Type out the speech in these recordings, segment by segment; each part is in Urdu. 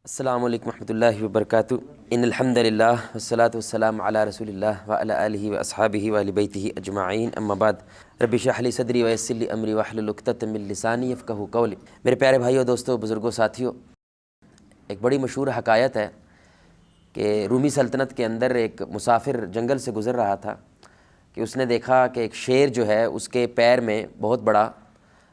السلام علیکم ورحمۃ اللہ وبرکاتہ۔ ان الحمد للہ والصلاۃ والسلام علی رسول اللہ وعلی آلہ واصحابہ واہل بیتہ اجمعین، اما بعد رب اشرح لی صدری ویسر لی امری واحلل عقدۃ من لسانی یفقہوا قولی۔ میرے پیارے بھائیوں، دوستوں، بزرگوں، ساتھیوں، ایک بڑی مشہور حکایت ہے کہ رومی سلطنت کے اندر ایک مسافر جنگل سے گزر رہا تھا کہ اس نے دیکھا کہ ایک شیر جو ہے اس کے پیر میں بہت بڑا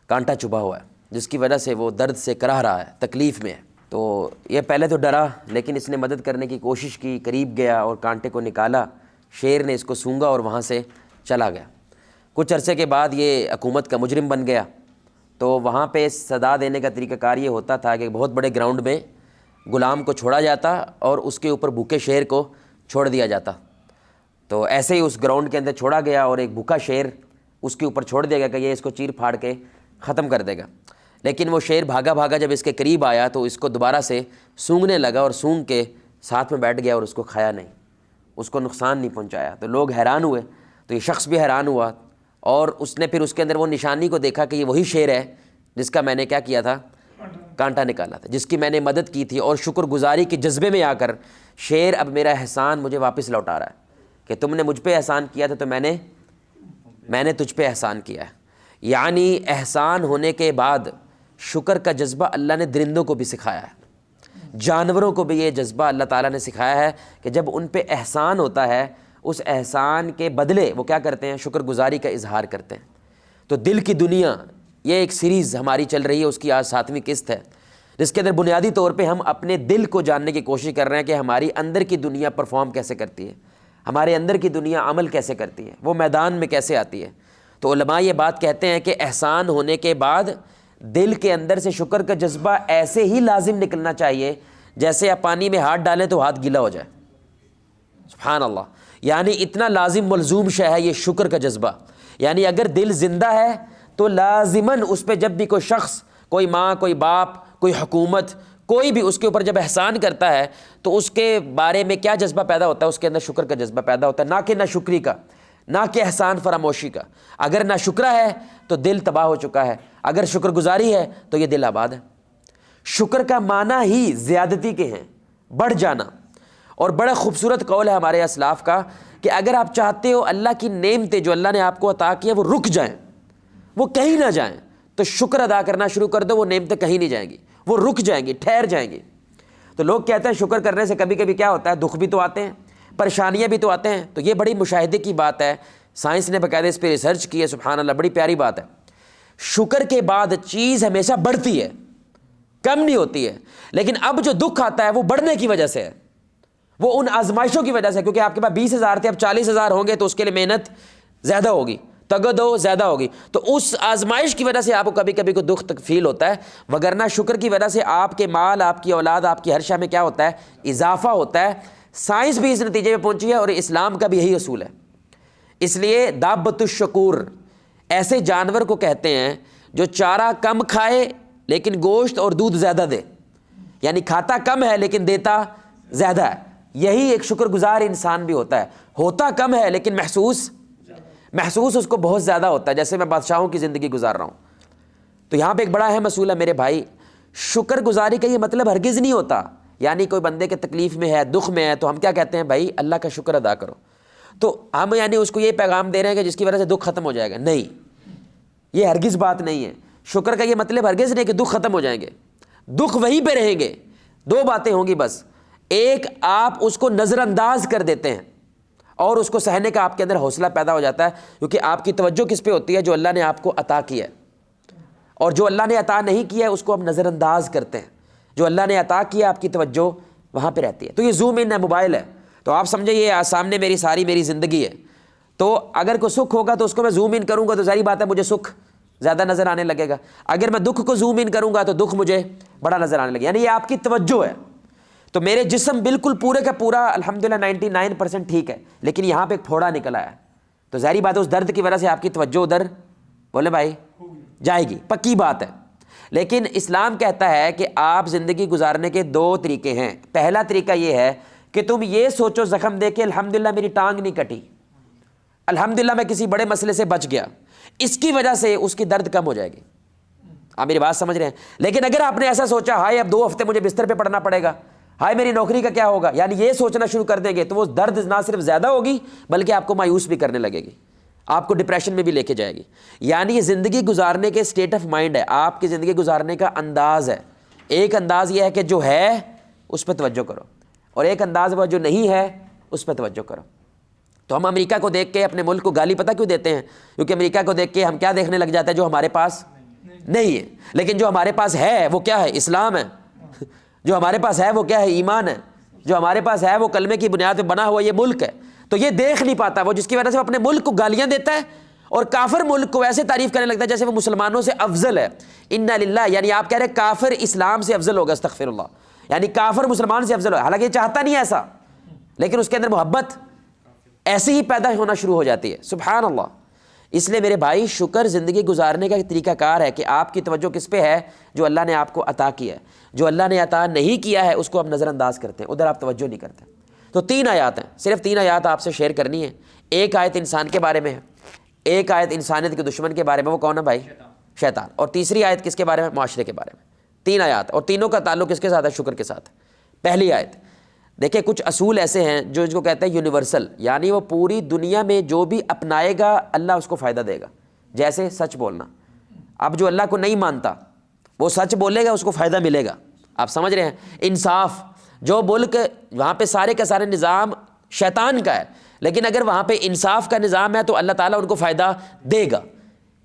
کانٹا چبھا ہوا ہے، جس کی وجہ سے وہ درد سے کراہ رہا ہے، تکلیف میں ہے۔ تو یہ پہلے تو ڈرا، لیکن اس نے مدد کرنے کی کوشش کی، قریب گیا اور کانٹے کو نکالا۔ شیر نے اس کو سونگھا اور وہاں سے چلا گیا۔ کچھ عرصے کے بعد یہ حکومت کا مجرم بن گیا، تو وہاں پہ سزا دینے کا طریقہ کار یہ ہوتا تھا کہ بہت بڑے گراؤنڈ میں غلام کو چھوڑا جاتا اور اس کے اوپر بھوکے شیر کو چھوڑ دیا جاتا۔ تو ایسے ہی اس گراؤنڈ کے اندر چھوڑا گیا اور ایک بھوکا شیر اس کے اوپر چھوڑ دیا گیا کہ یہ اس کو چیر پھاڑ کے ختم کر دے گا۔ لیکن وہ شیر بھاگا بھاگا جب اس کے قریب آیا تو اس کو دوبارہ سے سونگھنے لگا اور سونگھ کے ساتھ میں بیٹھ گیا اور اس کو کھایا نہیں، اس کو نقصان نہیں پہنچایا۔ تو لوگ حیران ہوئے، تو یہ شخص بھی حیران ہوا اور اس نے پھر اس کے اندر وہ نشانی کو دیکھا کہ یہ وہی شیر ہے جس کا میں نے کیا کیا تھا، کانٹا نکالا تھا، جس کی میں نے مدد کی تھی، اور شکر گزاری کے جذبے میں آ کر شیر اب میرا احسان مجھے واپس لوٹا رہا ہے کہ تم نے مجھ پہ احسان کیا تھا تو میں نے تجھ پہ احسان کیا ہے۔ یعنی احسان ہونے کے بعد شکر کا جذبہ اللہ نے درندوں کو بھی سکھایا ہے، جانوروں کو بھی یہ جذبہ اللہ تعالیٰ نے سکھایا ہے کہ جب ان پہ احسان ہوتا ہے، اس احسان کے بدلے وہ کیا کرتے ہیں، شکر گزاری کا اظہار کرتے ہیں۔ تو دل کی دنیا، یہ ایک سیریز ہماری چل رہی ہے، اس کی آج 7ویں قسط ہے، جس کے اندر بنیادی طور پہ ہم اپنے دل کو جاننے کی کوشش کر رہے ہیں کہ ہماری اندر کی دنیا پرفارم کیسے کرتی ہے، ہمارے اندر کی دنیا عمل کیسے کرتی ہے، وہ میدان میں کیسے آتی ہے۔ تو علماء یہ بات کہتے ہیں کہ احسان ہونے کے بعد دل کے اندر سے شکر کا جذبہ ایسے ہی لازم نکلنا چاہیے جیسے آپ پانی میں ہاتھ ڈالیں تو ہاتھ گیلا ہو جائے۔ سبحان اللہ، یعنی اتنا لازم ملزوم شے ہے یہ شکر کا جذبہ۔ یعنی اگر دل زندہ ہے تو لازماً اس پہ جب بھی کوئی شخص، کوئی ماں، کوئی باپ، کوئی حکومت، کوئی بھی اس کے اوپر جب احسان کرتا ہے تو اس کے بارے میں کیا جذبہ پیدا ہوتا ہے، اس کے اندر شکر کا جذبہ پیدا ہوتا ہے، نہ کہ ناشکری کا، نہ کہ احسان فراموشی کا۔ اگر ناشکرا ہے تو دل تباہ ہو چکا ہے، اگر شکر گزاری ہے تو یہ دل آباد ہے۔ شکر کا معنی ہی زیادتی کے ہیں، بڑھ جانا۔ اور بڑا خوبصورت قول ہے ہمارے اسلاف کا کہ اگر آپ چاہتے ہو اللہ کی نعمتیں جو اللہ نے آپ کو عطا کی ہیں وہ رک جائیں، وہ کہیں نہ جائیں، تو شکر ادا کرنا شروع کر دو، وہ نعمتیں کہیں نہیں جائیں گی، وہ رک جائیں گی، ٹھہر جائیں گی۔ تو لوگ کہتے ہیں شکر کرنے سے کبھی کبھی کیا ہوتا ہے، دکھ بھی تو آتے ہیں، پریشانیاں بھی تو آتے ہیں۔ تو یہ بڑی مشاہدے کی بات ہے، سائنس نے باقاعدہ اس پہ ریسرچ کی ہے، سبحان اللہ، بڑی پیاری بات ہے۔ شکر کے بعد چیز ہمیشہ بڑھتی ہے، کم نہیں ہوتی ہے، لیکن اب جو دکھ آتا ہے وہ بڑھنے کی وجہ سے ہے، وہ ان آزمائشوں کی وجہ سے، کیونکہ آپ کے پاس 20,000 تھے، اب 40,000 ہوں گے تو اس کے لیے محنت زیادہ ہوگی، تگدو زیادہ ہوگی، تو اس آزمائش کی وجہ سے آپ کو کبھی کبھی کوئی دکھ فیل ہوتا ہے، وگرنہ شکر کی وجہ سے آپ کے مال، آپ کی اولاد، آپ کی ہر شے میں کیا ہوتا ہے، اضافہ ہوتا ہے۔ سائنس بھی اس نتیجے میں پہنچی ہے اور اسلام کا بھی یہی اصول ہے۔ اس لیے دابۃ الشکور ایسے جانور کو کہتے ہیں جو چارہ کم کھائے لیکن گوشت اور دودھ زیادہ دے، یعنی کھاتا کم ہے لیکن دیتا زیادہ ہے۔ یہی ایک شکر گزار انسان بھی ہوتا ہے، ہوتا کم ہے لیکن محسوس اس کو بہت زیادہ ہوتا ہے، جیسے میں بادشاہوں کی زندگی گزار رہا ہوں۔ تو یہاں پہ ایک بڑا اہم اصول ہے میرے بھائی، شکر گزاری کا یہ مطلب ہرگز نہیں ہوتا، یعنی کوئی بندے کے تکلیف میں ہے، دکھ میں ہے، تو ہم کیا کہتے ہیں، بھائی اللہ کا شکر ادا کرو، تو ہم یعنی اس کو یہ پیغام دے رہے ہیں کہ جس کی وجہ سے دکھ ختم ہو جائے گا۔ نہیں، یہ ہرگز بات نہیں ہے۔ شکر کا یہ مطلب ہرگز نہیں کہ دکھ ختم ہو جائیں گے، دکھ وہیں پہ رہیں گے۔ دو باتیں ہوں گی بس، ایک آپ اس کو نظر انداز کر دیتے ہیں اور اس کو سہنے کا آپ کے اندر حوصلہ پیدا ہو جاتا ہے، کیونکہ آپ کی توجہ کس پہ ہوتی ہے، جو اللہ نے آپ کو عطا کیا ہے، اور جو اللہ نے عطا نہیں کیا ہے اس کو آپ نظر انداز کرتے ہیں۔ جو اللہ نے عطا کیا آپ کی توجہ وہاں پہ رہتی ہے۔ تو یہ زوم ان ہے، موبائل ہے، تو آپ سمجھے یہ سامنے میری زندگی ہے، تو اگر کوئی سکھ ہوگا تو اس کو میں زوم ان کروں گا تو ظاہری بات ہے مجھے سکھ زیادہ نظر آنے لگے گا، اگر میں دکھ کو زوم ان کروں گا تو دکھ مجھے بڑا نظر آنے لگے گا، یعنی یہ آپ کی توجہ ہے۔ تو میرے جسم بالکل پورے کا پورا الحمدللہ 99% ٹھیک ہے، لیکن یہاں پہ ایک پھوڑا نکل آیا ہے، تو ظاہری بات ہے اس درد کی وجہ سے آپ کی توجہ ادھر بولے بھائی جائے گی، پکی بات ہے۔ لیکن اسلام کہتا ہے کہ آپ زندگی گزارنے کے 2 طریقے ہیں۔ پہلا طریقہ یہ ہے کہ تم یہ سوچو زخم دے کے الحمدللہ میری ٹانگ نہیں کٹی، الحمدللہ میں کسی بڑے مسئلے سے بچ گیا، اس کی وجہ سے اس کی درد کم ہو جائے گی۔ آپ میری بات سمجھ رہے ہیں؟ لیکن اگر آپ نے ایسا سوچا ہائے اب 2 ہفتے مجھے بستر پہ پڑنا پڑے گا، ہائے میری نوکری کا کیا ہوگا، یعنی یہ سوچنا شروع کر دیں گے تو وہ درد نہ صرف زیادہ ہوگی بلکہ آپ کو مایوس بھی کرنے لگے گی، آپ کو ڈپریشن میں بھی لے کے جائے گی۔ یعنی یہ زندگی گزارنے کے اسٹیٹ آف مائنڈ ہے، آپ کی زندگی گزارنے کا انداز ہے۔ ایک انداز یہ ہے کہ جو ہے اس پہ توجہ کرو، اور ایک انداز وہ جو نہیں ہے اس پہ توجہ کرو۔ تو ہم امریکہ کو دیکھ کے اپنے ملک کو گالی پتہ کیوں دیتے ہیں؟ کیونکہ امریکہ کو دیکھ کے ہم کیا دیکھنے لگ جاتے ہیں؟ جو ہمارے پاس نہیں ہے۔ لیکن جو ہمارے پاس ہے وہ کیا ہے؟ اسلام ہے۔ جو ہمارے پاس ہے وہ کیا ہے؟ ایمان ہے۔ جو ہمارے پاس ہے وہ کلمے کی بنیاد پہ بنا ہوا یہ ملک ہے۔ تو یہ دیکھ نہیں پاتا وہ، جس کی وجہ سے وہ اپنے ملک کو گالیاں دیتا ہے اور کافر ملک کو ایسے تعریف کرنے لگتا ہے جیسے وہ مسلمانوں سے افضل ہے۔ انا للہ، یعنی آپ کہہ رہے ہیں کافر اسلام سے افضل ہوگا، استغفر اللہ، یعنی کافر مسلمان سے افضل ہوگا، حالانکہ یہ چاہتا نہیں ایسا، لیکن اس کے اندر محبت ایسی ہی پیدا ہونا شروع ہو جاتی ہے۔ سبحان اللہ۔ اس لیے میرے بھائی، شکر زندگی گزارنے کا ایک طریقہ کار ہے کہ آپ کی توجہ کس پہ ہے؟ جو اللہ نے آپ کو عطا کیا ہے۔ جو اللہ نے عطا نہیں کیا ہے اس کو آپ نظر انداز کرتے ہیں، ادھر آپ توجہ نہیں کرتے۔ تو 3 آیات ہیں، صرف 3 آیات آپ سے شیئر کرنی ہے۔ ایک آیت انسان کے بارے میں ہے، ایک آیت انسانیت کے دشمن کے بارے میں، وہ کون ہے بھائی؟ شیطان۔ اور تیسری آیت کس کے بارے میں؟ معاشرے کے بارے میں۔ 3 آیات، اور تینوں کا تعلق کس کے ساتھ ہے؟ شکر کے ساتھ۔ پہلی آیت دیکھیں، کچھ اصول ایسے ہیں جو اس کو کہتے ہیں یونیورسل، یعنی وہ پوری دنیا میں جو بھی اپنائے گا اللہ اس کو فائدہ دے گا۔ جیسے سچ بولنا، اب جو اللہ کو نہیں مانتا وہ سچ بولے گا اس کو فائدہ ملے گا، آپ سمجھ رہے ہیں؟ انصاف، جو ملک وہاں پہ سارے کا سارے نظام شیطان کا ہے، لیکن اگر وہاں پہ انصاف کا نظام ہے تو اللہ تعالیٰ ان کو فائدہ دے گا۔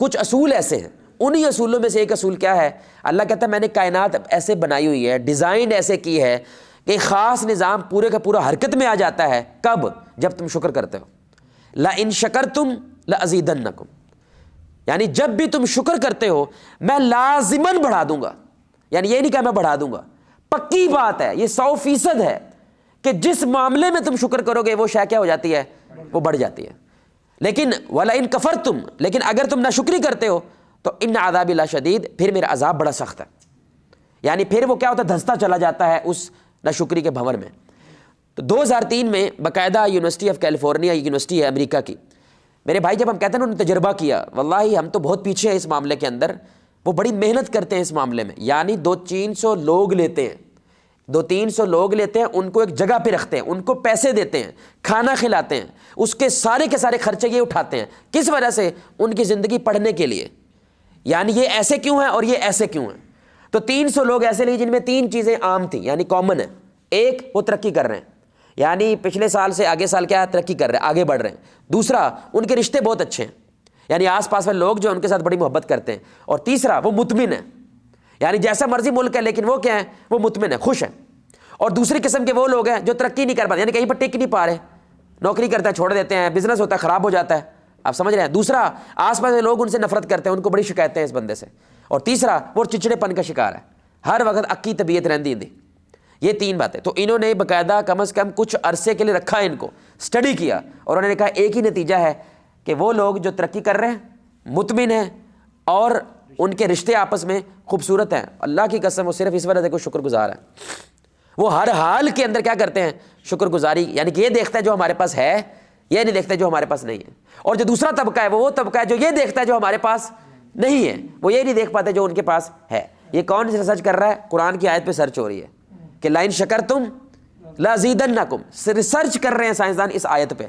کچھ اصول ایسے ہیں، انہی اصولوں میں سے ایک اصول کیا ہے؟ اللہ کہتا ہے میں نے کائنات ایسے بنائی ہوئی ہے، ڈیزائن ایسے کی ہے کہ خاص نظام پورے کا پورا حرکت میں آ جاتا ہے۔ کب؟ جب تم شکر کرتے ہو۔ لَإِن شَكَرْتُمْ لَأَزِيدَنَّكُمْ، یعنی جب بھی تم شکر کرتے ہو میں لازماً بڑھا دوں گا، یعنی یہ نہیں کہ میں بڑھا دوں گا، پکی بات ہے، یہ 100% ہے کہ جس معاملے میں تم شکر کرو گے وہ شے کیا ہو جاتی ہے؟ وہ بڑھ جاتی ہے۔ لیکن وَلَئِن كَفَرْتُمْ، لیکن اگر تم ناشکری کرتے ہو تو اِنَّ عَذَابِي لَشَدِيدٌ، پھر میرا عذاب بڑا سخت ہے، یعنی پھر وہ کیا ہوتا ہے؟ دھنستا چلا جاتا ہے اس ناشکری کے بھنور میں۔ تو 2003 میں باقاعدہ یونیورسٹی آف کیلیفورنیا، یونیورسٹی ہے امریکہ کی، میرے بھائی جب ہم کہتے ہیں نا انہوں نے تجربہ کیا، واللہ ہم تو بہت پیچھے ہیں اس معاملے کے اندر، وہ بڑی محنت کرتے ہیں اس معاملے میں، یعنی 200-300 لوگ لیتے ہیں، 200-300 لوگ لیتے ہیں، ان کو ایک جگہ پہ رکھتے ہیں، ان کو پیسے دیتے ہیں، کھانا کھلاتے ہیں، اس کے سارے خرچے یہ اٹھاتے ہیں، کس وجہ سے؟ ان کی زندگی پڑھنے کے لیے، یعنی یہ ایسے کیوں ہیں اور یہ ایسے کیوں ہیں۔ تو 300 لوگ ایسے لیے جن میں 3 چیزیں عام تھیں، یعنی کامن ہیں۔ ایک، وہ ترقی کر رہے ہیں، یعنی پچھلے سال سے آگے سال کیا ہے؟ ترقی کر رہے ہیں، آگے بڑھ رہے ہیں۔ دوسرا، ان کے رشتے بہت اچھے ہیں، یعنی آس پاس والے لوگ جو ان کے ساتھ بڑی محبت کرتے ہیں۔ اور تیسرا، وہ مطمئن ہے، یعنی جیسا مرضی ملک ہے لیکن وہ کیا ہے؟ وہ مطمئن ہے، خوش ہے۔ اور دوسری قسم کے وہ لوگ ہیں جو ترقی نہیں کر پاتے، یعنی کہیں پر ٹک نہیں پا رہے، نوکری کرتا ہے چھوڑ دیتے ہیں، بزنس ہوتا ہے خراب ہو جاتا ہے، آپ سمجھ رہے ہیں؟ دوسرا، آس پاس کے لوگ ان سے نفرت کرتے ہیں، ان کو بڑی شکایتیں ہیں اس بندے سے۔ اور تیسرا، وہ چچڑے پن کا شکار ہے، ہر وقت اکی طبیعت رہندی دی۔ یہ 3 باتیں تو انہوں نے باقاعدہ کم از کم کچھ عرصے کے لیے رکھا ہے، ان کو اسٹڈی کیا، اور انہوں نے کہا ایک ہی نتیجہ ہے کہ وہ لوگ جو ترقی کر رہے ہیں، مطمئن ہیں، اور ان کے رشتے آپس میں خوبصورت ہیں، اللہ کی قسم وہ صرف اس وجہ سے کوئی شکر گزار ہے، وہ ہر حال کے اندر کیا کرتے ہیں؟ شکر گزاری، یعنی کہ یہ دیکھتا ہے جو ہمارے پاس ہے، یہ نہیں دیکھتا جو ہمارے پاس نہیں ہے۔ اور جو دوسرا طبقہ ہے وہ طبقہ ہے جو یہ دیکھتا ہے جو ہمارے پاس نہیں ہے، وہ یہ نہیں دیکھ پاتے جو ان کے پاس ہے۔ یہ کون ریسرچ کر رہا ہے؟ قرآن کی آیت پہ سرچ ہو رہی ہے کہ لَإِن شَكَرْتُمْ لَأَزِيدَنَّكُمْ، ریسرچ کر رہے ہیں سائنسدان اس آیت پہ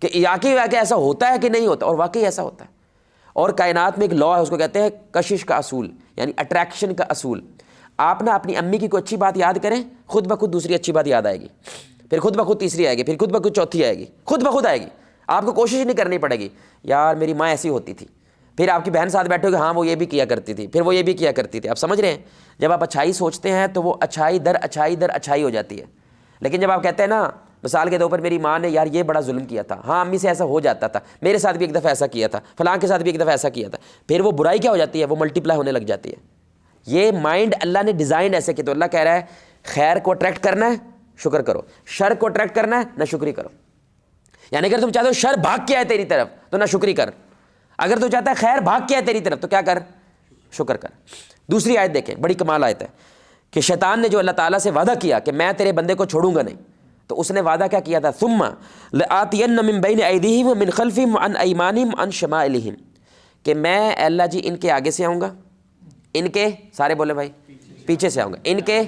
کہ واقعی ایسا ہوتا ہے کہ نہیں ہوتا، اور واقعی ایسا ہوتا ہے۔ اور کائنات میں ایک لا ہے، اس کو کہتے ہیں کشش کا اصول، یعنی اٹریکشن کا اصول۔ آپ نا اپنی امی کی کوئی اچھی بات یاد کریں، خود بخود دوسری اچھی بات یاد آئے گی، پھر خود بخود تیسری آئے گی، پھر خود بخود چوتھی آئے گی، خود بخود آئے گی، آپ کو کوشش نہیں کرنی پڑے گی، یار میری ماں ایسی ہوتی تھی، پھر آپ کی بہن ساتھ بیٹھے ہوگی، ہاں وہ یہ بھی کیا کرتی تھی، پھر وہ یہ بھی کیا کرتی تھی، آپ سمجھ رہے ہیں؟ جب آپ اچھائی سوچتے ہیں تو وہ اچھائی در اچھائی در اچھائی ہو جاتی ہے، لیکن جب آپ کہتے ہیں نا مثال کے طور پر میری ماں نے یار یہ بڑا ظلم کیا تھا، ہاں امی سے ایسا ہو جاتا تھا، میرے ساتھ بھی ایک دفعہ ایسا کیا تھا، فلاں کے ساتھ بھی ایک دفعہ ایسا کیا تھا، پھر وہ برائی کیا ہو جاتی ہے؟ وہ ملٹیپلائی ہونے لگ جاتی ہے۔ یہ مائنڈ اللہ نے ڈیزائن ایسے کہ تو اللہ کہہ رہا ہے خیر کو اٹریکٹ کرنا ہے شکر کرو، شر کو اٹریکٹ کرنا ہے نہ شکری کرو، یعنی اگر تم چاہتے ہو شر بھاگ کے آئے تیری طرف تو نہ شکری کر، اگر تو چاہتا ہے خیر بھاگ کے آئے تیری طرف تو کیا کر؟ شکر کر۔ دوسری آیت دیکھیں، بڑی کمال آیت ہے کہ شیطان نے جو اللہ تعالیٰ سے وعدہ کیا کہ میں تیرے بندے کو چھوڑوں گا نہیں، تو اس نے وعدہ کیا کیا تھا؟ ثم لآتین من بین ایدیہم ومن خلفہم وعن ایمانہم وعن شمائلہم، کہ میں اللہ جی ان کے آگے سے آؤں گا، ان کے سارے بولے بھائی پیچھے سے آؤں گا, ان کے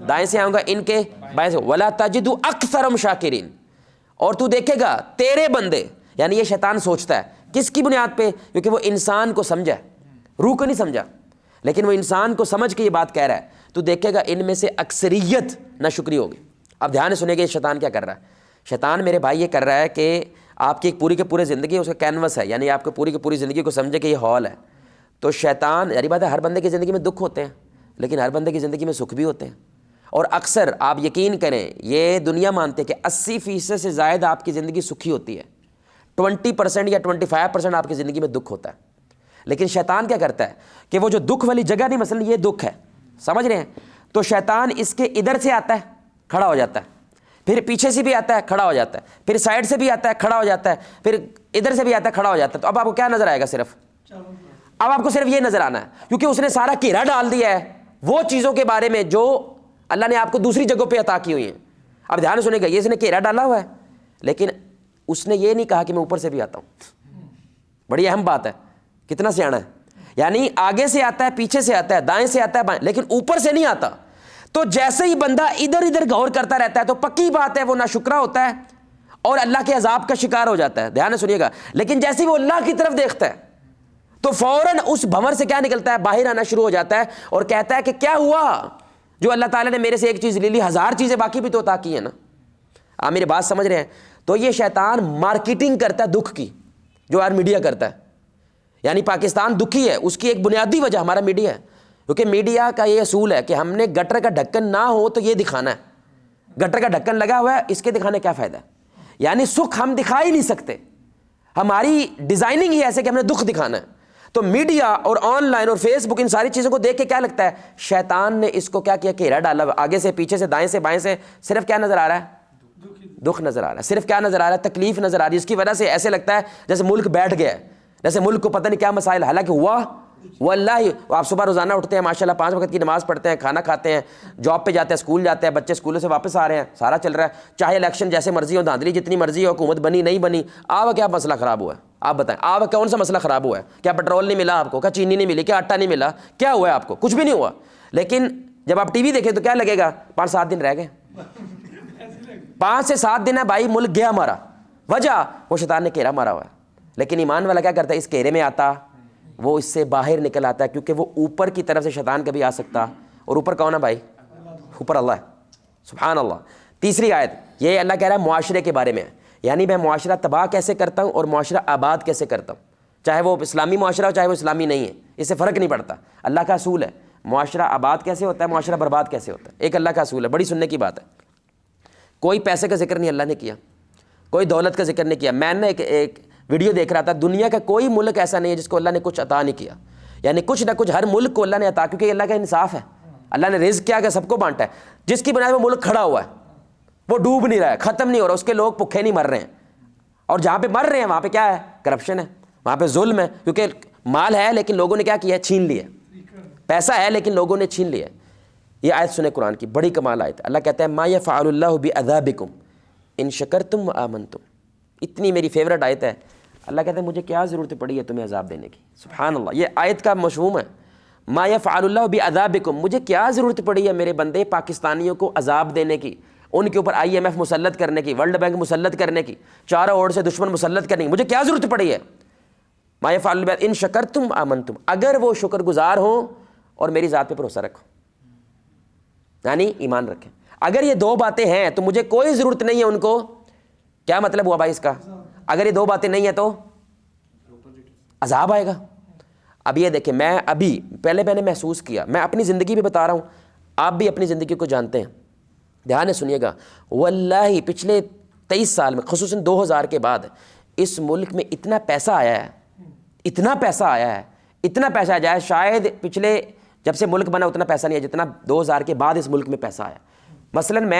دائیں سے آؤں گا, ان کے بائیں سے. ولا تجد اکثرهم شاکرین, اور تو دیکھے گا تیرے بندے, یعنی یہ شیطان سوچتا ہے کس کی بنیاد پہ, کیونکہ وہ انسان کو سمجھا, روح کو نہیں سمجھا, لیکن وہ انسان کو سمجھ کے یہ بات کہہ رہا ہے. تو دیکھے گا ان میں سے اکثریت ناشکری ہوگی. اب دھیان سے سنیں گے شیطان کیا کر رہا ہے. شیطان میرے بھائی یہ کر رہا ہے کہ آپ کی ایک پوری کے پورے زندگی اس کا کینوس ہے, یعنی آپ کو پوری کی پوری زندگی کو سمجھے کہ یہ ہال ہے. تو شیطان, یعنی بات ہے ہر بندے کی زندگی میں دکھ ہوتے ہیں, لیکن ہر بندے کی زندگی میں سکھ بھی ہوتے ہیں. اور اکثر آپ یقین کریں, یہ دنیا مانتے ہیں کہ 80% سے زائد آپ کی زندگی سکھی ہوتی ہے, 20% یا 25% آپ کی زندگی میں دکھ ہوتا ہے. لیکن شیطان کیا کرتا ہے کہ وہ جو دکھ والی جگہ نہیں, مثلا یہ دکھ ہے, سمجھ رہے ہیں, تو شیطان اس کے ادھر سے آتا ہے, کھڑا ہو جاتا ہے, پھر پیچھے سے بھی آتا ہے, کھڑا ہو جاتا ہے, پھر سائڈ سے بھی آتا ہے, کھڑا ہو جاتا ہے, پھر ادھر سے بھی آتا ہے, کھڑا ہو جاتا ہے. تو اب آپ کو کیا نظر آئے گا؟ صرف اب آپ کو صرف یہ نظر آنا ہے, کیونکہ اس نے سارا گھیرا ڈال دیا ہے وہ چیزوں کے بارے میں جو اللہ نے آپ کو دوسری جگہوں پہ عطا کی ہوئی ہیں. اب دھیان سنے گا, یہ اس نے گھیرا ڈالا ہوا ہے, لیکن اس نے یہ نہیں کہا کہ میں اوپر سے بھی آتا ہوں. بڑی اہم بات ہے, کتنا سیانا ہے, یعنی آگے سے آتا ہے, پیچھے سے آتا ہے, دائیں سے آتا ہے, بائیں, لیکن اوپر سے نہیں آتا. تو جیسے ہی بندہ ادھر ادھر غور کرتا رہتا ہے تو پکی بات ہے وہ ناشکرا ہوتا ہے اور اللہ کے عذاب کا شکار ہو جاتا ہے. دھیان سنیے گا. لیکن جیسے ہی وہ اللہ کی طرف دیکھتا ہے تو فوراً اس بھنور سے کیا نکلتا ہے, باہر آنا شروع ہو جاتا ہے اور کہتا ہے کہ کیا ہوا, جو اللہ تعالیٰ نے میرے سے ایک چیز لے لی, 1000 چیزیں باقی بھی تو عطا کی ہیں نا. آپ میری بات سمجھ رہے ہیں؟ تو یہ شیطان مارکیٹنگ کرتا ہے دکھ کی, جو یار میڈیا کرتا ہے. یعنی پاکستان دکھی ہے, اس کی ایک بنیادی وجہ ہمارا میڈیا ہے, کیونکہ میڈیا کا یہ اصول ہے کہ ہم نے گٹر کا ڈھکن نہ ہو تو یہ دکھانا ہے. گٹر کا ڈھکن لگا ہوا ہے, اس کے دکھانے کیا فائدہ ہے؟ یعنی سکھ ہم دکھا ہی نہیں سکتے, ہماری ڈیزائننگ ہی ایسے کہ ہم نے دکھ دکھانا ہے. تو میڈیا اور آن لائن اور فیس بک, ان ساری چیزوں کو دیکھ کے کیا لگتا ہے, شیطان نے اس کو کیا کیا, گھیرا ڈالا, آگے سے پیچھے سے دائیں سے بائیں سے, صرف کیا نظر آ رہا ہے, دکھ نظر آ رہا ہے. صرف کیا نظر آ رہا ہے, تکلیف نظر آ رہی ہے. اس کی وجہ سے ایسے لگتا ہے جیسے ملک بیٹھ گیا ہے, جیسے ملک کو پتہ نہیں کیا مسائل, حالانکہ ہوا واللہ آپ صبح روزانہ اٹھتے ہیں, ماشاءاللہ 5 وقت کی نماز پڑھتے ہیں, کھانا کھاتے ہیں, جاب پہ جاتے ہیں, اسکول جاتے ہیں, بچے اسکولوں سے واپس آ رہے ہیں, سارا چل رہا ہے. چاہے الیکشن جیسے مرضی ہو, دھاندلی جتنی مرضی ہو, حکومت بنی نہیں بنی, آپ کیا مسئلہ خراب ہوا ہے؟ آپ بتائیں, آپ کون سا مسئلہ خراب ہوا ہے؟ کیا پیٹرول نہیں ملا آپ کو, کیا چینی نہیں ملی, کیا آٹا نہیں ملا, کیا ہوا ہے آپ کو؟ کچھ بھی نہیں ہوا. لیکن جب آپ ٹی وی دیکھیں تو کیا لگے گا, 5-7 دن رہ گئے, 5 سے 7 دن ہے بھائی, ملک گیا ہمارا. وجہ وہ شیطان نے گھیرا مارا ہوا ہے. لیکن ایمان والا کیا کرتا ہے, اس گھیرے میں آتا, وہ اس سے باہر نکل آتا ہے, کیونکہ وہ اوپر کی طرف سے شیطان کبھی آ سکتا, اور اوپر کون ہے بھائی؟ اوپر اللہ ہے. سبحان اللہ. تیسری آیت یہ اللہ کہہ رہا ہے معاشرے کے بارے میں, یعنی میں معاشرہ تباہ کیسے کرتا ہوں اور معاشرہ آباد کیسے کرتا ہوں, چاہے وہ اسلامی معاشرہ ہو چاہے وہ اسلامی نہیں ہے, اس سے فرق نہیں پڑتا. اللہ کا اصول ہے, معاشرہ آباد کیسے ہوتا ہے, معاشرہ برباد کیسے ہوتا ہے, ایک اللہ کا اصول ہے. بڑی سننے کی بات ہے. کوئی پیسے کا ذکر نہیں اللہ نے کیا, کوئی دولت کا ذکر نہیں کیا. میں نے ایک ویڈیو دیکھ رہا تھا, دنیا کا کوئی ملک ایسا نہیں ہے جس کو اللہ نے کچھ عطا نہیں کیا, یعنی کچھ نہ کچھ ہر ملک کو اللہ نے عطا, کیونکہ اللہ کا انصاف ہے. اللہ نے رزق کیا کہ سب کو بانٹا ہے. جس کی بنا وہ ملک کھڑا ہوا ہے, وہ ڈوب نہیں رہا ہے, ختم نہیں ہو رہا, اس کے لوگ بھوکے نہیں مر رہے ہیں. اور جہاں پہ مر رہے ہیں وہاں پہ کیا ہے, کرپشن ہے, وہاں پہ ظلم ہے, کیونکہ مال ہے لیکن لوگوں نے کیا کیا ہے, چھین لیا. پیسہ ہے لیکن لوگوں نے چھین لیا. یہ آیت سنیں قرآن کی, بڑی کمال آیت. اللہ کہتا ہے ما یفعل اللہ بعذابکم ان شکرتم وآمنتم. اتنی میری فیورٹ آیت ہے. اللہ کہتا ہے مجھے کیا ضرورت پڑی ہے تمہیں عذاب دینے کی. سبحان اللہ. یہ آیت کا مفہوم ہے, ما یفعل اللہ بعذابکم, مجھے کیا ضرورت پڑی ہے میرے بندے پاکستانیوں کو عذاب دینے کی, ان کے اوپر IMF مسلط کرنے کی, ورلڈ بینک مسلط کرنے کی, چاروں اور سے دشمن مسلط کرنے کی, مجھے کیا ضرورت پڑی ہے. ما یفعل ان شکرتم آمنتم, اگر وہ شکر گزار ہوں اور میری ذات پہ بھروسہ رکھو, یعنی ایمان رکھیں. اگر یہ 2 باتیں ہیں تو مجھے کوئی ضرورت نہیں ہے ان کو. کیا مطلب ہوا بھائی اس کا؟ اگر یہ 2 باتیں نہیں ہیں تو عذاب آئے گا. اب یہ دیکھیں, میں ابھی پہلے میں نے محسوس کیا, میں اپنی زندگی بھی بتا رہا ہوں, آپ بھی اپنی زندگی کو جانتے ہیں. دھیان سے سنیے گا, واللہ پچھلے 23 سال میں, خصوصاً 2000 کے بعد, اس ملک میں اتنا پیسہ آیا ہے, اتنا پیسہ آیا ہے, اتنا پیسہ آ جائے, شاید پچھلے جب سے ملک بنا اتنا پیسہ نہیں ہے جتنا 2000 کے بعد اس ملک میں پیسہ آیا. مثلاً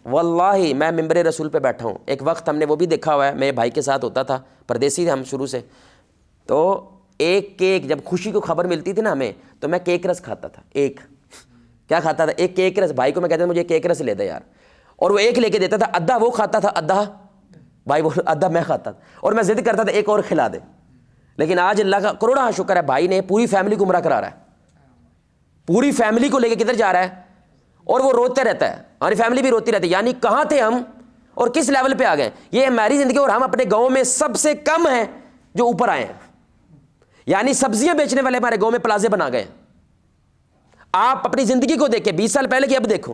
واللہ میں ممبر رسول پہ بیٹھا ہوں, ایک وقت ہم نے وہ بھی دیکھا ہوا ہے, میرے بھائی کے ساتھ ہوتا تھا, پردیسی تھے ہم شروع سے, تو ایک کیک جب خوشی کو خبر ملتی تھی نا ہمیں, تو میں کیک رس کھاتا تھا. ایک کیا کھاتا تھا, ایک کیک رس. بھائی کو میں کہتا تھا مجھے کیک رس لے دے یار, اور وہ ایک لے کے دیتا تھا, آدھا وہ کھاتا تھا, آدھا بھائی وہ, آدھا میں کھاتا تھا, اور میں ضد کرتا تھا ایک اور کھلا دے. لیکن آج اللہ کا کروڑا شکر ہے, بھائی نے پوری فیملی گمراہ کرا رہا ہے. پوری فیملی کو لے کے کدھر جا رہا ہے اور وہ روتے رہتا ہے, ہماری فیملی بھی روتی رہتی ہے. یعنی کہاں تھے ہم اور کس لیول پہ آ گئے. یہ ہماری زندگی, اور ہم اپنے گاؤں میں سب سے کم ہیں جو اوپر آئے ہیں. یعنی سبزیاں بیچنے والے ہمارے گاؤں میں پلازے بنا گئے. آپ اپنی زندگی کو دیکھیں 20 سال پہلے کی اب دیکھو,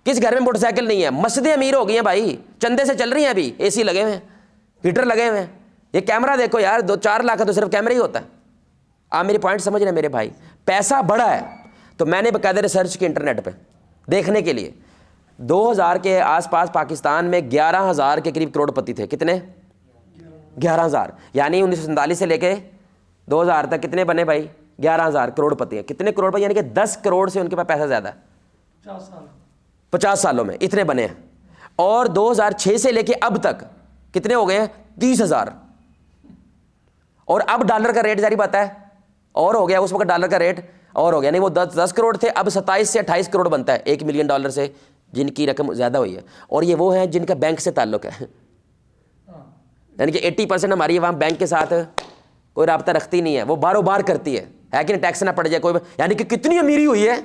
کس گھر میں موٹر سائیکل نہیں ہے. مسجدیں امیر ہو گئی ہیں بھائی, چندے سے چل رہی ہیں, ابھی اے سی لگے ہوئے ہیں, ہیٹر لگے ہوئے ہیں. یہ کیمرہ دیکھو یار, 2-4 لاکھ کا تو صرف کیمرہ ہی ہوتا ہے. آپ میری پوائنٹ سمجھ رہے ہیں میرے بھائی, پیسہ بڑا ہے. تو میں نے باقاعدہ ریسرچ کی انٹرنیٹ پہ دیکھنے کے لیے, 2000 کے آس پاس پاکستان میں 11,000 کے قریب کروڑ پتی تھے. کتنے؟ 11,000. یعنی 1947 سے لے کے 2000 تک کتنے بنے بھائی؟ 11,000 کروڑ پتی ہیں. کتنے کروڑ پتی؟ یعنی کہ 10 کروڑ سے ان کے پاس پیسہ زیادہ ہے. 50 سالوں میں اتنے بنے ہیں. اور 2006 سے لے کے اب تک کتنے ہو گئے ہیں؟ 30,000. اور اب ڈالر کا ریٹ جاری بات ہے اور ہو گیا, اس وقت ڈالر کا ریٹ اور ہو گیا. نہیں وہ 10 کروڑ تھے, اب 27 سے 28 کروڑ بنتا ہے $1 ملین سے, جن کی رقم زیادہ ہوئی ہے. اور یہ وہ ہیں جن کا بینک سے تعلق ہے. یعنی کہ 80% ہماری عوام بینک کے ساتھ کوئی رابطہ رکھتی نہیں ہے, وہ باروبار بار کرتی ہے کہ ٹیکس نہ پڑ جائے کوئی. یعنی کہ کتنی امیری ہوئی ہے.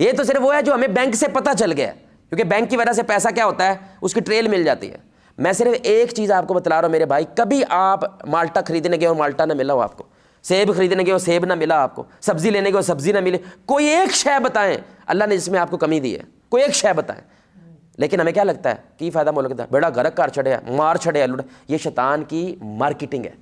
یہ تو صرف وہ ہے جو ہمیں بینک سے پتہ چل گیا, کیونکہ بینک کی وجہ سے پیسہ کیا ہوتا ہے, اس کی ٹریل مل جاتی ہے. میں صرف ایک چیز آپ کو بتلا رہا ہوں میرے بھائی, کبھی آپ مالٹا خریدنے گئے اور مالٹا نہ ملا ہو آپ کو, سیب خریدنے گئے اور سیب نہ ملا آپ کو, سبزی لینے گئے اور سبزی نہ ملے. کوئی ایک شے بتائیں اللہ نے جس میں آپ کو کمی دی ہے, کوئی ایک شے بتائیں. لیکن ہمیں کیا لگتا ہے کی فائدہ ملک دا, بیڑا گرک کر چھڑیا, مار چھڑیا لوٹ. یہ شیطان کی مارکیٹنگ ہے.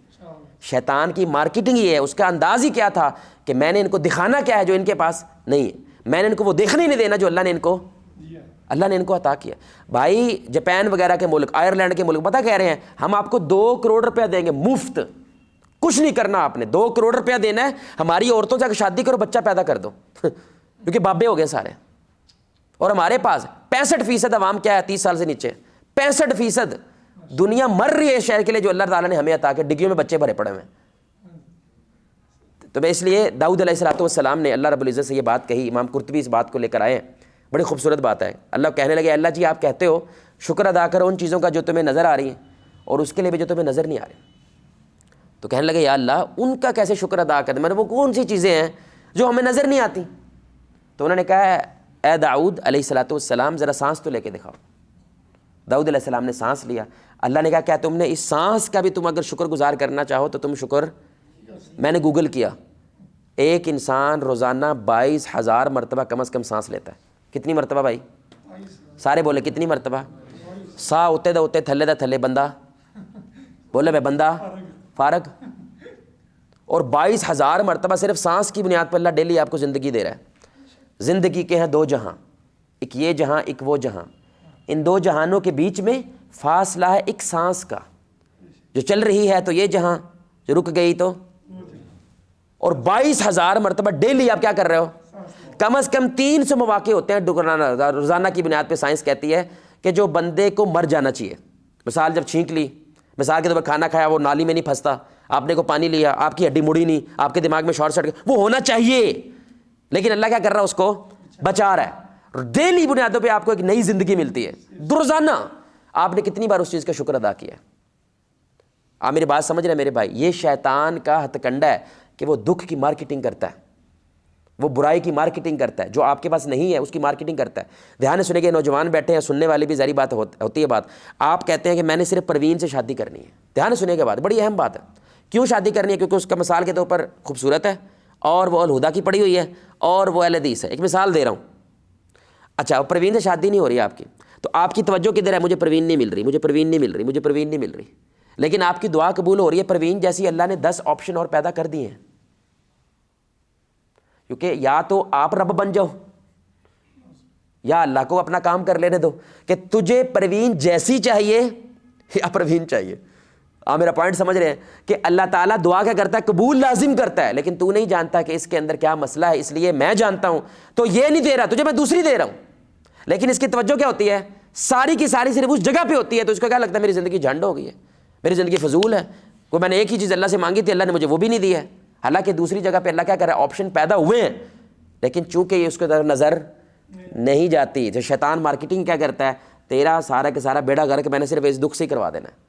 شیطان کی مارکیٹنگ یہ ہے. اس کا انداز ہی کیا تھا کہ میں نے ان کو دکھانا کیا ہے جو ان کے پاس نہیں ہے. میں نے ان کو وہ دیکھنے نہیں دینا جو اللہ نے ان کو عطا کیا. بھائی جاپان وغیرہ کے ملک, آئرلینڈ کے ملک پتہ کہہ رہے ہیں ہم آپ کو 2 کروڑ روپیہ دیں گے مفت, کچھ نہیں کرنا آپ نے, 2 کروڑ روپیہ دینا ہے. ہماری عورتوں سے شادی کرو, بچہ پیدا کر دو کیونکہ بابے ہو گئے سارے. اور ہمارے پاس 65% عوام کیا ہے 30 سال سے نیچے, 65%. دنیا مر رہی ہے اس شہر کے لیے جو اللہ تعالیٰ نے ہمیں عطا کیا. ڈگیوں میں بچے بھرے پڑے ہوئے ہیں. تو میں اس لیے داؤد علیہ السلام نے اللہ رب العزت سے یہ بات کہی. امام قرطبی اس بات کو لے کر آئے ہیں, بڑی خوبصورت بات ہے. اللہ کہنے لگے اللہ جی آپ کہتے ہو شکر ادا کرو ان چیزوں کا جو تمہیں نظر آ رہی ہیں اور اس کے لیے بھی جو تمہیں نظر نہیں آ رہی. تو کہنے لگے یا اللہ ان کا کیسے شکر ادا کریں, میں نے وہ کون سی چیزیں ہیں جو ہمیں نظر نہیں آتی. تو انہوں نے کہا اے داؤد علیہ السلام ذرا سانس تو لے کے دکھاؤ. داؤد علیہ السلام نے سانس لیا. اللہ نے کہا کیا تم نے اس سانس کا بھی تم اگر شکر گزار کرنا چاہو تو تم شکر. میں نے گوگل کیا, ایک انسان روزانہ 22,000 مرتبہ کم از کم سانس لیتا ہے. کتنی مرتبہ بھائی؟ سارے بولے کتنی مرتبہ؟ سا ہوتے دا ہوتے تھلے دا تھلے بندہ بولے بھائی بندہ فارغ. اور 22,000 مرتبہ صرف سانس کی بنیاد پر اللہ ڈیلی آپ کو زندگی دے رہا ہے. زندگی کے ہیں 2 جہاں, ایک یہ جہاں ایک وہ جہاں. ان 2 جہانوں کے بیچ میں فاصلہ ہے ایک سانس کا. جو چل رہی ہے تو یہ جہاں, جو رک گئی تو. اور 22,000 مرتبہ ڈیلی آپ کیا کر رہے ہو؟ کم از کم 300 مواقع ہوتے ہیں روزانہ کی بنیاد پہ. سائنس کہتی ہے کہ جو بندے کو مر جانا چاہیے, مثال جب چھینک لی, مثال کے طور پر کھانا کھایا وہ نالی میں نہیں پھنستا, آپ نے کو پانی لیا, آپ کی ہڈی مڑی نہیں, آپ کے دماغ میں شارٹ سرکٹ, وہ ہونا چاہیے. لیکن اللہ کیا کر رہا ہے, اس کو بچا رہا ہے. ڈیلی بنیادوں پہ آپ کو ایک نئی زندگی ملتی ہے. روزانہ آپ نے کتنی بار اس چیز کا شکر ادا کیا ہے؟ آپ میری بات سمجھ رہے ہیں میرے بھائی. یہ شیطان کا ہتھ کنڈا ہے کہ وہ دکھ کی مارکیٹنگ کرتا ہے, وہ برائی کی مارکیٹنگ کرتا ہے. جو آپ کے پاس نہیں ہے اس کی مارکیٹنگ کرتا ہے. دھیان سے سنیں گے, نوجوان بیٹھے ہیں, سننے والے بھی ظاہری بات ہوتی ہے بات. آپ کہتے ہیں کہ میں نے صرف پروین سے شادی کرنی ہے. دھیان سے سنیں گے, بات بڑی اہم بات ہے. کیوں شادی کرنی ہے؟ کیونکہ اس کا مثال کے طور پر خوبصورت ہے اور وہ الہدا کی پڑھی ہوئی ہے اور وہ اہل حدیث ہے. ایک مثال دے رہا ہوں. اچھا پروین سے شادی نہیں ہو رہی ہے آپ کی, تو آپ کی توجہ کدھر ہے؟ مجھے پروین نہیں مل رہی, مجھے پروین نہیں مل رہی, مجھے پروین نہیں مل رہی. لیکن آپ کی دعا قبول ہو رہی ہے. پروین جیسی اللہ نے 10 آپشن اور پیدا کر دیے ہیں. کیونکہ یا تو آپ رب بن جاؤ یا اللہ کو اپنا کام کر لینے دو کہ تجھے پروین جیسی چاہیے یا پروین چاہیے. آپ میرا پوائنٹ سمجھ رہے ہیں کہ اللہ تعالیٰ دعا کیا کرتا ہے؟ قبول لازم کرتا ہے. لیکن تو نہیں جانتا کہ اس کے اندر کیا مسئلہ ہے, اس لیے میں جانتا ہوں تو یہ نہیں دے رہا تجھے, میں دوسری دے رہا ہوں. لیکن اس کی توجہ کیا ہوتی ہے؟ ساری کی ساری صرف اس جگہ پہ ہوتی ہے. تو اس کو کیا لگتا ہے میری زندگی جھنڈ ہو گئی ہے, میری زندگی فضول ہے, کوئی میں نے ایک ہی چیز اللہ سے مانگی تھی اللہ نے مجھے وہ بھی نہیں دی ہے. حالانکہ دوسری جگہ پہ اللہ کیا کر رہا ہے؟ آپشن پیدا ہوئے ہیں, لیکن چونکہ یہ اس کو طرف نظر نہیں جاتی. جو شیطان مارکیٹنگ کیا کرتا ہے, تیرا سارا کے سارا بیڑا گرک میں نے صرف اس دکھ سے ہی کروا دینا ہے.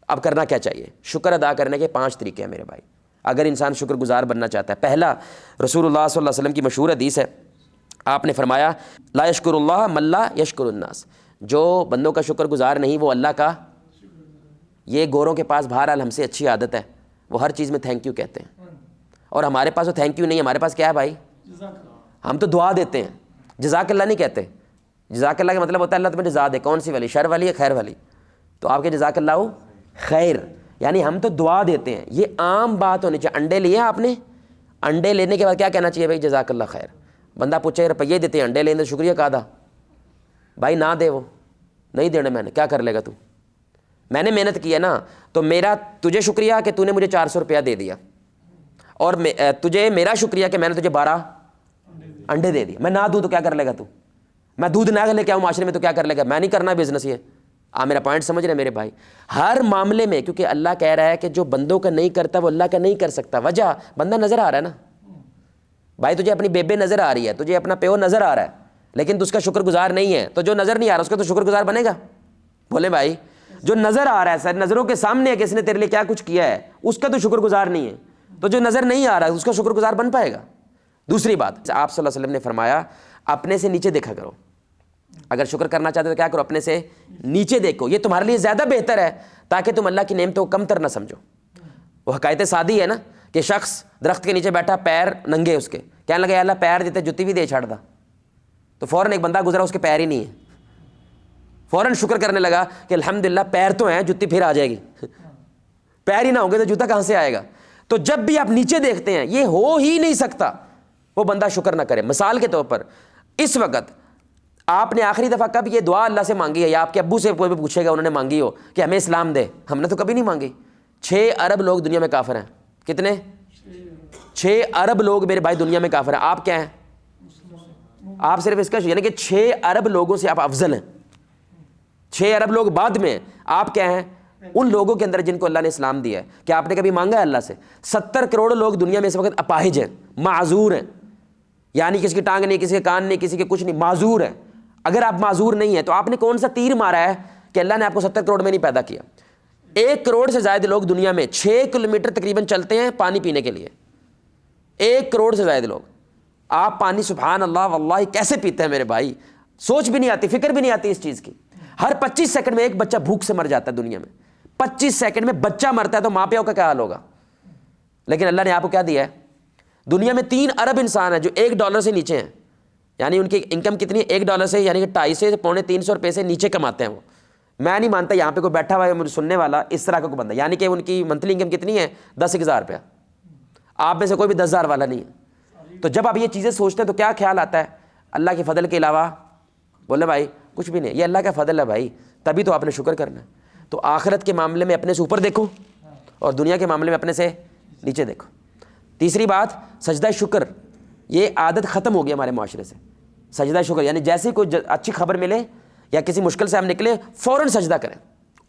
اب کرنا کیا چاہیے؟ شکر ادا کرنے کے 5 طریقے ہیں میرے بھائی. اگر انسان شکر گزار بننا چاہتا ہے۔ پہلا، رسول اللہ صلی اللہ علیہ وسلم کی مشہور حدیث ہے، آپ نے فرمایا لا یشکر اللہ من لا یشکر الناس، جو بندوں کا شکر گزار نہیں وہ اللہ کا، یہ گوروں کے پاس بہرحال ہم سے اچھی عادت ہے، وہ ہر چیز میں تھینک یو کہتے ہیں، اور ہمارے پاس وہ تھینک یو نہیں، ہمارے پاس کیا ہے بھائی؟ ہم تو دعا دیتے ہیں، جزاک اللہ نہیں کہتے۔ جزاک اللہ کا مطلب ہوتا ہے اللہ تمہیں جزا دے، کون سی والی؟ شر والی یا خیر والی؟ تو آپ کے جزاک اللہ خیر، یعنی ہم تو دعا دیتے ہیں، یہ عام بات ہونی چاہیے۔ انڈے لیے آپ نے، انڈے لینے کے بعد کیا کہنا چاہیے بھائی؟ جزاک اللہ خیر۔ بندہ پوچھے روپیے دیتے ہیں، انڈے لینے شکریہ کہا تھا بھائی، نہ دے، وہ نہیں دینے، میں نے کیا کر لے گا تو؟ میں نے محنت کی ہے نا، تو میرا تجھے شکریہ کہ تو نے مجھے 400 روپیہ دے دیا، اور تجھے میرا شکریہ کہ میں نے تجھے 12 انڈے دے دیا۔ میں نہ دوں تو کیا کر لے گا تو؟ میں دودھ نہ لے کے آؤں معاشرے میں تو کیا کر لے گا؟ میں نہیں کرنا بزنس یہ۔ میرا پوائنٹ سمجھ رہے ہیں میرے بھائی؟ ہر معاملے میں، کیونکہ اللہ کہہ رہا ہے کہ جو بندوں کا نہیں کرتا وہ اللہ کا نہیں کر سکتا۔ وجہ، بندہ نظر آ رہا ہے نا بھائی، تجھے اپنی بیبے نظر آ رہی ہے، تجھے اپنا پیو نظر آ رہا ہے، لیکن تو اس کا شکر گزار نہیں ہے، تو جو نظر نہیں آ رہا اس کا تو شکر گزار بنے گا؟ بولے بھائی، جو نظر آ رہا ہے سر، نظروں کے سامنے ہے کہ اس نے تیرے لیے کیا کچھ کیا ہے، اس کا تو شکر گزار نہیں ہے، تو جو نظر نہیں آ رہا ہے اس کا شکر گزار بن پائے گا؟ دوسری بات، آپ صلی اللہ علیہ وسلم نے فرمایا اپنے سے نیچے دیکھا کرو، اگر شکر کرنا چاہتے تو کیا کرو؟ اپنے سے نیچے دیکھو، یہ تمہارے لیے زیادہ بہتر ہے، تاکہ تم اللہ کی نعمتوں کو کم تر نہ سمجھو۔ وہ حکایت سادی ہے نا کہ شخص درخت کے نیچے بیٹھا، پیر ننگے اس کے، کہنے لگا یا اللہ پیر دیتے جتی بھی دے چھاڑ دا، تو فوراً ایک بندہ گزرا اس کے پیر ہی نہیں ہے، فوراً شکر کرنے لگا کہ الحمدللہ پیر تو ہیں، جتی پھر آ جائے گی، پیر ہی نہ ہوں گے تو جوتا کہاں سے آئے گا؟ تو جب بھی آپ نیچے دیکھتے ہیں یہ ہو ہی نہیں سکتا، وہ بندہ شکر نہ کرے۔ مثال کے طور پر اس وقت آپ نے آخری دفعہ کب یہ دعا اللہ سے مانگی ہے، یا آپ کے ابو سے کوئی بھی پوچھے گا انہوں نے مانگی ہو کہ ہمیں اسلام دے، ہم نے تو کبھی نہیں مانگی۔ 6 ارب لوگ دنیا میں کافر ہیں، کتنے؟ 6 ارب لوگ میرے بھائی دنیا میں کافر ہیں، آپ کیا ہیں؟ آپ صرف اس کا یعنی کہ 6 ارب لوگوں سے آپ افضل ہیں، 6 ارب لوگ بعد میں، آپ کیا ہیں؟ ان لوگوں کے اندر جن کو اللہ نے اسلام دیا ہے۔ کہ آپ نے کبھی مانگا ہے اللہ سے؟ 70 کروڑ لوگ دنیا میں اس وقت اپاہج ہیں، معذور ہیں، یعنی کسی کی ٹانگ نہیں، کسی کے کان نہیں، کسی کے کچھ نہیں، معذور ہیں۔ اگر آپ معذور نہیں ہیں تو آپ نے کون سا تیر مارا ہے کہ اللہ نے آپ کو 70 کروڑ میں نہیں پیدا کیا؟ 1 کروڑ سے زائد لوگ دنیا میں 6 کلومیٹر تقریباً چلتے ہیں پانی پینے کے لیے، 1 کروڑ سے زائد لوگ۔ آپ پانی سبحان اللہ واللہ کیسے پیتے ہیں میرے بھائی؟ سوچ بھی نہیں آتی، فکر بھی نہیں آتی اس چیز کی۔ ہر 25 سیکنڈ میں ایک بچہ بھوک سے مر جاتا ہے دنیا میں، 25 سیکنڈ میں بچہ مرتا ہے، تو ماں پیوں کا کیا حال ہوگا؟ لیکن اللہ نے آپ کو کیا دیا ہے؟ دنیا میں 3 ارب انسان ہیں جو $1 سے نیچے ہیں، یعنی ان کی انکم کتنی ہے؟ $1 سے، یعنی کہ 250 سے 350 روپے سے نیچے کماتے ہیں وہ۔ میں نہیں مانتا یہاں پہ کوئی بیٹھا ہوا ہے مجھے سننے والا اس طرح کا کوئی بندہ، یعنی کہ ان کی منتھلی انکم کتنی ہے؟ 10,000 روپیہ۔ آپ میں سے کوئی بھی 10,000 والا نہیں ہے۔ تو جب آپ یہ چیزیں سوچتے ہیں تو کیا خیال آتا ہے؟ اللہ کے فضل کے علاوہ بولے بھائی کچھ بھی نہیں، یہ اللہ کا فضل ہے بھائی، تبھی تو آپ نے شکر کرنا ہے۔ تو آخرت کے معاملے میں اپنے سے اوپر دیکھو، اور دنیا کے معاملے میں اپنے سے نیچے دیکھو۔ تیسری بات، سجدہ شکر، یہ عادت ختم ہو گئی ہمارے معاشرے سے۔ سجدہ شکر یعنی جیسے ہی کوئی اچھی خبر ملے یا کسی مشکل سے ہم نکلے فوراً سجدہ کریں،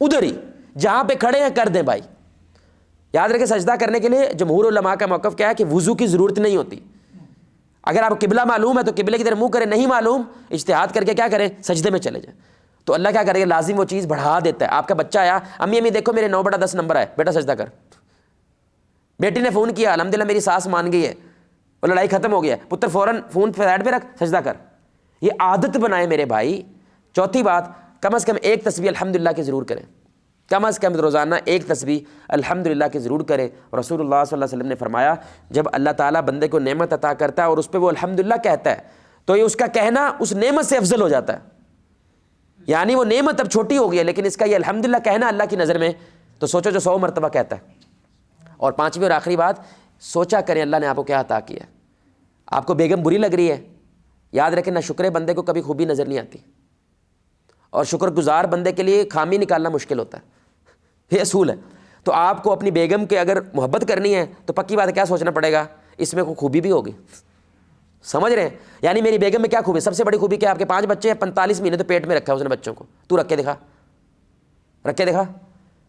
ادھر ہی جہاں پہ کھڑے ہیں کر دیں بھائی۔ یاد رکھیں سجدہ کرنے کے لیے جمہور علماء کا موقف کیا ہے کہ وضو کی ضرورت نہیں ہوتی۔ اگر آپ کو قبلہ معلوم ہے تو قبلے کی طرف منہ کریں، نہیں معلوم اجتہاد کر کے کیا کریں؟ سجدے میں چلے جائیں۔ تو اللہ کیا کرے گا؟ لازم وہ چیز بڑھا دیتا ہے۔ آپ کا بچہ آیا، امی دیکھو میرے 9/10 نمبر ہے، بیٹا سجدہ کر۔ بیٹی نے فون کیا، الحمدللہ میری ساس مان گئی ہے، وہ لڑائی ختم ہو گیا، پتر فوراً فون سائڈ پہ رکھ، سجدہ کر۔ یہ عادت بنائے میرے بھائی۔ چوتھی بات، کم از کم ایک تسبیح الحمدللہ کی ضرور کریں، کم از کم روزانہ ایک تسبیح الحمدللہ کی ضرور کریں۔ رسول اللہ صلی اللہ علیہ وسلم نے فرمایا جب اللہ تعالیٰ بندے کو نعمت عطا کرتا ہے اور اس پہ وہ الحمدللہ کہتا ہے تو یہ اس کا کہنا اس نعمت سے افضل ہو جاتا ہے۔ یعنی وہ نعمت اب چھوٹی ہو گئی ہے لیکن اس کا یہ الحمدللہ کہنا اللہ کی نظر میں تو سوچو جو 100 مرتبہ کہتا ہے۔ اور 5ویں اور آخری بات، سوچا کریں اللہ نے آپ کو کیا عطا کیا ہے۔ آپ کو بیگم بری لگ رہی ہے، یاد رکھیں نہ شکر بندے کو کبھی خوبی نظر نہیں آتی، اور شکر گزار بندے کے لیے خامی نکالنا مشکل ہوتا ہے، یہ اصول ہے۔ تو آپ کو اپنی بیگم کے اگر محبت کرنی ہے تو پکی بات ہے کیا سوچنا پڑے گا؟ اس میں کوئی خوبی بھی ہوگی، سمجھ رہے ہیں؟ یعنی میری بیگم میں کیا خوبی ہے؟ سب سے بڑی خوبی کیا؟ آپ کے 5 بچے ہیں، 45 مہینے تو پیٹ میں رکھا ہے اس نے بچوں کو، تو رکھ کے دکھا، رکھ کے دکھا۔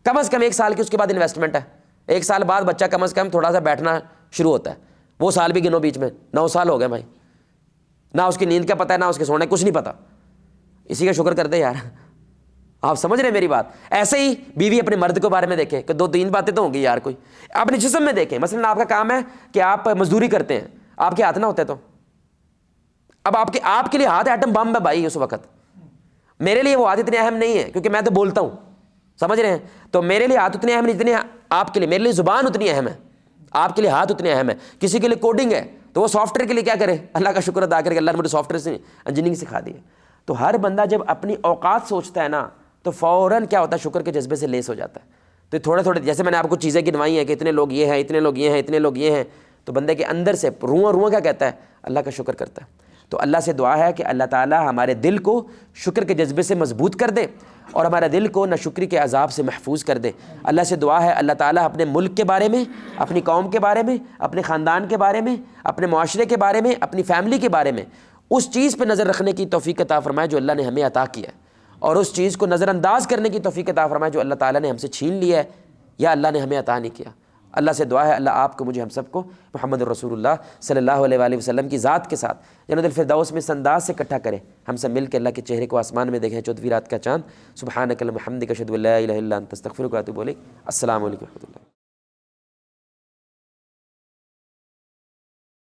کم از کم 1 سال کی اس کے بعد انویسٹمنٹ ہے، 1 سال بعد بچہ کم از کم تھوڑا سا بیٹھنا شروع ہوتا ہے، وہ سال بھی گنو بیچ میں، 9 سال ہو گئے بھائی، نہ اس کی نیند کا پتہ ہے نہ اس کے سونے، کچھ نہیں پتہ، اسی کا شکر کر دے یار، آپ سمجھ رہے ہیں میری بات؟ ایسے ہی بیوی اپنے مرد کے بارے میں دیکھے کہ 2-3 باتیں تو ہوں گی یار کوئی. اپنے جسم میں دیکھیں، مثلا آپ کا کام ہے کہ آپ مزدوری کرتے ہیں، آپ کے ہاتھ نہ ہوتے تو اب آپ کے لیے ہاتھ ایٹم بم ہے بھائی اس وقت. میرے لیے وہ ہاتھ اتنے اہم نہیں ہے کیونکہ میں تو بولتا ہوں، سمجھ رہے ہیں؟ تو میرے لیے ہاتھ اتنے اہم نہیں جتنے آپ کے لیے. میرے لیے زبان اتنی اہم ہے، آپ کے لیے ہاتھ اتنے اہم ہے. کسی کے لیے کوڈنگ ہے تو وہ سافٹ ویئر کے لیے کیا کرے؟ اللہ کا شکر ادا کرے کہ اللہ نے مجھے سافٹ ویئر سے انجینئرنگ سکھا دی ہے. تو ہر بندہ جب اپنی اوقات سوچتا ہے نا تو فوراً کیا ہوتا ہے؟ شکر کے جذبے سے لیس ہو جاتا ہے. تو تھوڑے جیسے میں نے آپ کو چیزیں گنوائی ہیں کہ اتنے لوگ یہ ہیں، اتنے لوگ یہ ہیں، اتنے لوگ یہ ہیں، تو بندے کے اندر سے روواں کیا کہتا ہے؟ اللہ کا شکر کرتا ہے. تو اللہ سے دعا ہے کہ اللہ تعالیٰ ہمارے دل کو شکر کے جذبے سے مضبوط کر دے اور ہمارا دل کو ناشکری کے عذاب سے محفوظ کر دے. اللہ سے دعا ہے اللہ تعالیٰ اپنے ملک کے بارے میں، اپنی قوم کے بارے میں، اپنے خاندان کے بارے میں، اپنے معاشرے کے بارے میں، اپنی فیملی کے بارے میں اس چیز پہ نظر رکھنے کی توفیق عطا فرمائے جو اللہ نے ہمیں عطا کیا ہے، اور اس چیز کو نظر انداز کرنے کی توفیق عطا فرمائے جو اللہ تعالیٰ نے ہم سے چھین لیا ہے یا اللہ نے ہمیں عطا نہیں کیا. اللہ سے دعا ہے اللہ آپ کو، مجھے، ہم سب کو محمد الرسول اللہ صلی اللہ علیہ وآلہ وسلم کی ذات کے ساتھ جنت الفردوس میں اس انداز سے اکٹھا کرے، ہم سب مل کے اللہ کے چہرے کو آسمان میں دیکھیں 14ویں رات کا چاند. سبحانک اللہم وبحمدک اشہد ان لا الہ الا انت استغفرک واتوب الیک. السلام علیکم و رحمۃ اللہ.